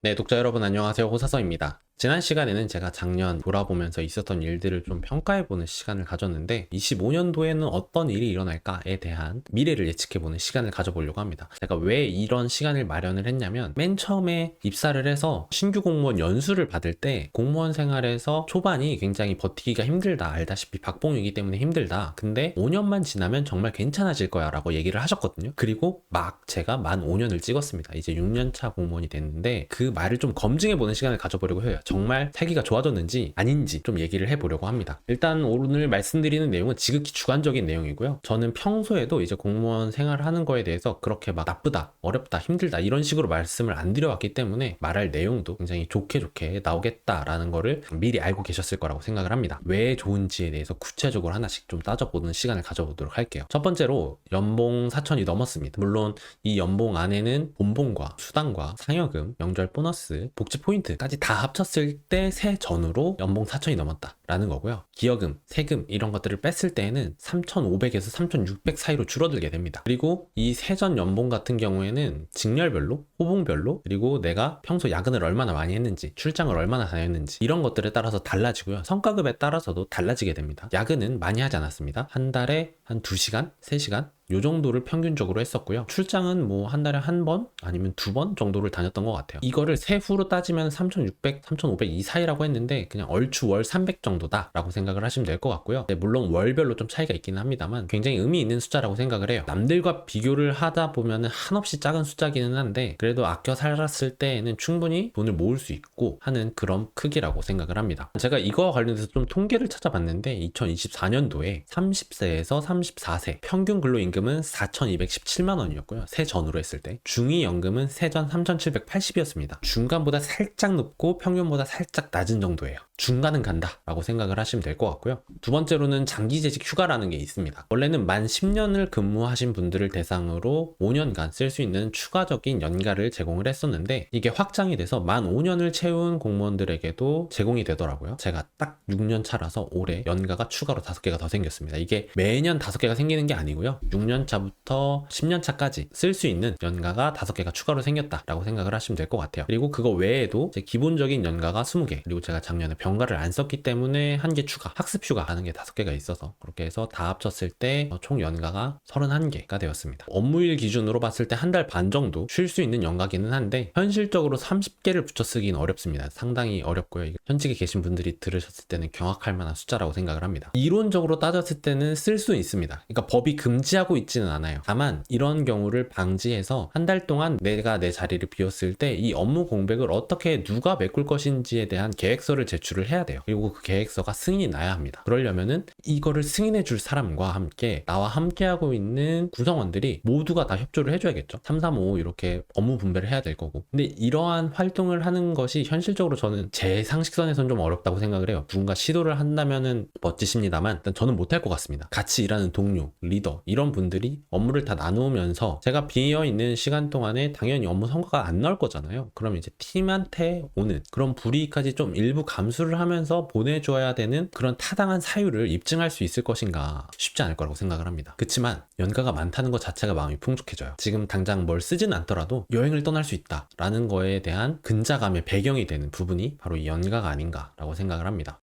네, 독자 여러분 안녕하세요. 호사서입니다. 지난 시간에는 제가 작년 돌아보면서 있었던 일들을 좀 평가해보는 시간을 가졌는데 25년도에는 어떤 일이 일어날까에 대한 미래를 예측해보는 시간을 가져보려고 합니다. 제가 왜 이런 시간을 마련을 했냐면 맨 처음에 입사를 해서 신규 공무원 연수를 받을 때 공무원 생활에서 초반이 굉장히 버티기가 힘들다. 알다시피 박봉이기 때문에 힘들다. 근데 5년만 지나면 정말 괜찮아질 거야 라고 얘기를 하셨거든요. 그리고 막 제가 만 5년을 찍었습니다. 이제 6년차 공무원이 됐는데 그 말을 좀 검증해보는 시간을 가져보려고 해요. 정말 살기가 좋아졌는지 아닌지 좀 얘기를 해보려고 합니다. 일단 오늘 말씀드리는 내용은 지극히 주관적인 내용이고요. 저는 평소에도 이제 공무원 생활하는 거에 대해서 그렇게 막 나쁘다, 어렵다, 힘들다 이런 식으로 말씀을 안 드려왔기 때문에 말할 내용도 굉장히 좋게 나오겠다라는 거를 미리 알고 계셨을 거라고 생각을 합니다. 왜 좋은지에 대해서 구체적으로 하나씩 좀 따져보는 시간을 가져보도록 할게요. 첫 번째로 연봉 4천이 넘었습니다. 물론 이 연봉 안에는 본봉과 수당과 상여금, 명절 보너스, 복지 포인트까지 다 합쳤을 때 세전으로 연봉 4천이 넘었다라는 거고요. 기여금, 세금 이런 것들을 뺐을 때에는 3,500에서 3,600 사이로 줄어들게 됩니다. 그리고 이 세전 연봉 같은 경우에는 직렬별로, 호봉별로, 그리고 내가 평소 야근을 얼마나 많이 했는지, 출장을 얼마나 다녔는지 이런 것들에 따라서 달라지고요. 성과급에 따라서도 달라지게 됩니다. 야근은 많이 하지 않았습니다. 한 달에 한 2시간, 3시간 요 정도를 평균적으로 했었고요. 출장은 뭐 한 달에 한 번 아니면 2번 정도를 다녔던 것 같아요. 이거를 세후로 따지면 3,600, 3,500 이 사이라고 했는데 그냥 얼추 월 300 정도다 라고 생각을 하시면 될 것 같고요. 네, 물론 월별로 좀 차이가 있기는 합니다만 굉장히 의미 있는 숫자라고 생각을 해요. 남들과 비교를 하다 보면 한없이 작은 숫자기는 한데 그래도 아껴 살았을 때에는 충분히 돈을 모을 수 있고 하는 그런 크기라고 생각을 합니다. 제가 이거와 관련해서 좀 통계를 찾아봤는데 2024년도에 30세에서 34세 평균 근로임금은 4,217만 원이었고요. 세전으로 했을 때 중위연금은 세전 3,780이었습니다. 중간보다 살짝 높고 평균보다 살짝 낮은 정도예요. 중간은 간다 라고 생각을 하시면 될 것 같고요. 두 번째로는 장기재직 휴가라는 게 있습니다. 원래는 만 10년을 근무하신 분들을 대상으로 5년간 쓸 수 있는 추가적인 연가를 제공을 했었는데 이게 확장이 돼서 만 5년을 채운 공무원들에게도 제공이 되더라고요. 제가 딱 6년 차라서 올해 연가가 추가로 5개가 더 생겼습니다. 이게 매년 5개가 생기는 게 아니고요. 6년 차부터 10년 차까지 쓸 수 있는 연가가 5개가 추가로 생겼다라고 생각을 하시면 될 것 같아요. 그리고 그거 외에도 제 기본적인 연가가 20개, 그리고 제가 작년에 병가를 안 썼기 때문에 1개 추가, 학습 휴가 하는 게 5개가 있어서 그렇게 해서 다 합쳤을 때 총 연가가 31개가 되었습니다. 업무일 기준으로 봤을 때 한 달 반 정도 쉴 수 있는 연가기는 한데 현실적으로 30개를 붙여 쓰기는 어렵습니다. 상당히 어렵고요. 현직에 계신 분들이 들으셨을 때는 경악할 만한 숫자라고 생각을 합니다. 이론적으로 따졌을 때는 쓸 수 있습니다. 그러니까 법이 금지하고 있지는 않아요. 다만 이런 경우를 방지해서 한 달 동안 내가 내 자리를 비웠을 때 이 업무 공백을 어떻게 누가 메꿀 것인지에 대한 계획서를 제출을 해야 돼요. 그리고 그 계획서가 승인이 나야 합니다. 그러려면은 이거를 승인해 줄 사람과 함께 나와 함께 하고 있는 구성원들이 모두가 다 협조를 해줘야겠죠. 3, 3, 5 이렇게 업무 분배를 해야 될 거고. 근데 이러한 활동을 하는 것이 현실적으로 저는 제 상식선에서는 좀 어렵다고 생각을 해요. 누군가 시도를 한다면은 멋지십니다만 일단 저는 못할 것 같습니다. 같이 일하는 동료, 리더 이런 분들이 업무를 다 나누면서 제가 비어있는 시간 동안에 당연히 업무 성과가 안 나올 거잖아요. 그럼 이제 팀한테 오는 그런 불이익까지 좀 일부 감수를 하면서 보내줘야 되는 그런 타당한 사유를 입증할 수 있을 것인가 쉽지 않을 거라고 생각을 합니다. 그치만 연가가 많다는 것 자체가 마음이 풍족해져요. 지금 당장 뭘 쓰진 않더라도 여행을 떠날 수 있다라는 거에 대한 근자감의 배경이 되는 부분이 바로 이 연가가 아닌가라고 생각을 합니다.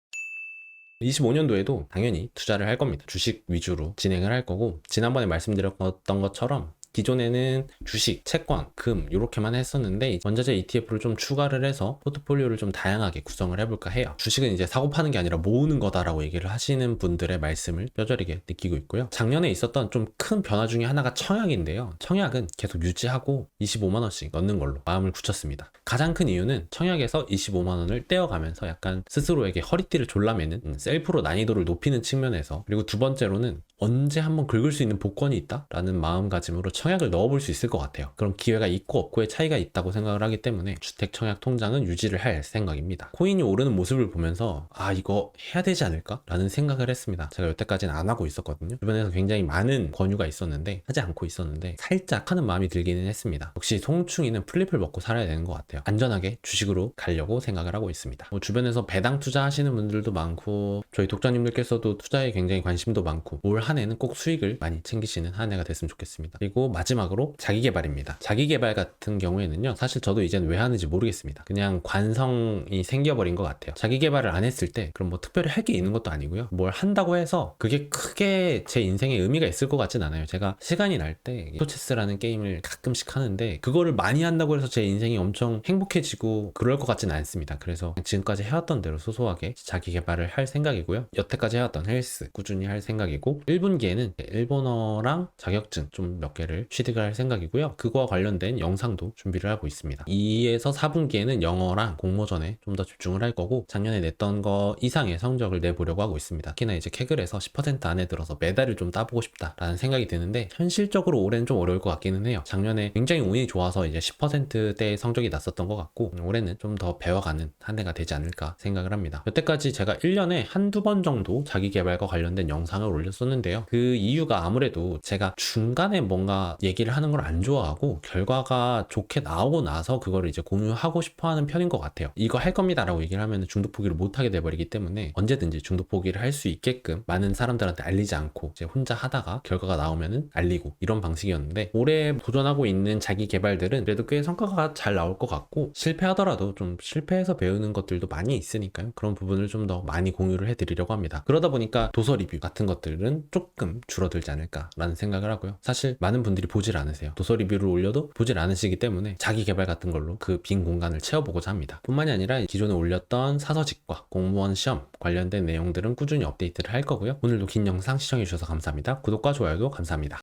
25년도에도 당연히 투자를 할 겁니다. 주식 위주로 진행을 할 거고 지난번에 말씀드렸던 것처럼 기존에는 주식, 채권, 금 이렇게만 했었는데 원자재 ETF를 좀 추가를 해서 포트폴리오를 좀 다양하게 구성을 해볼까 해요. 주식은 이제 사고 파는 게 아니라 모으는 거다라고 얘기를 하시는 분들의 말씀을 뼈저리게 느끼고 있고요. 작년에 있었던 좀 큰 변화 중에 하나가 청약인데요. 청약은 계속 유지하고 25만 원씩 넣는 걸로 마음을 굳혔습니다. 가장 큰 이유는 청약에서 25만 원을 떼어가면서 약간 스스로에게 허리띠를 졸라매는 셀프로 난이도를 높이는 측면에서 그리고 두 번째로는 언제 한번 긁을 수 있는 복권이 있다라는 마음가짐으로 청약을 넣어볼 수 있을 것 같아요. 그럼 기회가 있고 없고의 차이가 있다고 생각을 하기 때문에 주택 청약 통장은 유지를 할 생각입니다. 코인이 오르는 모습을 보면서 아 이거 해야 되지 않을까? 라는 생각을 했습니다. 제가 여태까지는 안 하고 있었거든요. 주변에서 굉장히 많은 권유가 있었는데 하지 않고 있었는데 살짝 하는 마음이 들기는 했습니다. 역시 송충이는 플립을 먹고 살아야 되는 것 같아요. 안전하게 주식으로 가려고 생각을 하고 있습니다. 주변에서 배당 투자하시는 분들도 많고 저희 독자님들께서도 투자에 굉장히 관심도 많고 뭘 한 해는 꼭 수익을 많이 챙기시는 한 해가 됐으면 좋겠습니다. 그리고 마지막으로 자기계발입니다. 자기계발 같은 경우에는요, 사실 저도 이제는 왜 하는지 모르겠습니다. 그냥 관성이 생겨버린 것 같아요. 자기계발을 안 했을 때 그럼 뭐 특별히 할 게 있는 것도 아니고요. 뭘 한다고 해서 그게 크게 제 인생에 의미가 있을 것 같진 않아요. 제가 시간이 날 때 히토체스라는 게임을 가끔씩 하는데 그거를 많이 한다고 해서 제 인생이 엄청 행복해지고 그럴 것 같진 않습니다. 그래서 지금까지 해왔던 대로 소소하게 자기계발을 할 생각이고요. 여태까지 해왔던 헬스 꾸준히 할 생각이고 1분기에는 일본어랑 자격증 좀 몇 개를 취득을 할 생각이고요. 그거와 관련된 영상도 준비를 하고 있습니다. 2에서 4분기에는 영어랑 공모전에 좀 더 집중을 할 거고 작년에 냈던 거 이상의 성적을 내보려고 하고 있습니다. 특히나 이제 캐글에서 10% 안에 들어서 메달을 좀 따보고 싶다라는 생각이 드는데 현실적으로 올해는 좀 어려울 것 같기는 해요. 작년에 굉장히 운이 좋아서 이제 10%대의 성적이 났었던 것 같고 올해는 좀 더 배워가는 한 해가 되지 않을까 생각을 합니다. 여태까지 제가 1년에 한두 번 정도 자기계발과 관련된 영상을 올렸었는데요. 그 이유가 아무래도 제가 중간에 뭔가 얘기를 하는 걸 안 좋아하고 결과가 좋게 나오고 나서 그거를 이제 공유하고 싶어 하는 편인 것 같아요. 이거 할 겁니다 라고 얘기를 하면 중독 포기를 못 하게 돼버리기 때문에 언제든지 중독 포기를 할 수 있게끔 많은 사람들한테 알리지 않고 이제 혼자 하다가 결과가 나오면은 알리고 이런 방식이었는데 올해 도전하고 있는 자기 개발들은 그래도 꽤 성과가 잘 나올 것 같고 실패하더라도 좀 실패해서 배우는 것들도 많이 있으니까요. 그런 부분을 좀 더 많이 공유를 해드리려고 합니다. 그러다 보니까 도서 리뷰 같은 것들은 조금 줄어들지 않을까라는 생각을 하고요. 사실 많은 분들이 보질 않으세요. 도서 리뷰를 올려도 보질 않으시기 때문에 자기 개발 같은 걸로 그 빈 공간을 채워보고자 합니다. 뿐만이 아니라 기존에 올렸던 사서직과 공무원 시험 관련된 내용들은 꾸준히 업데이트를 할 거고요. 오늘도 긴 영상 시청해주셔서 감사합니다. 구독과 좋아요도 감사합니다.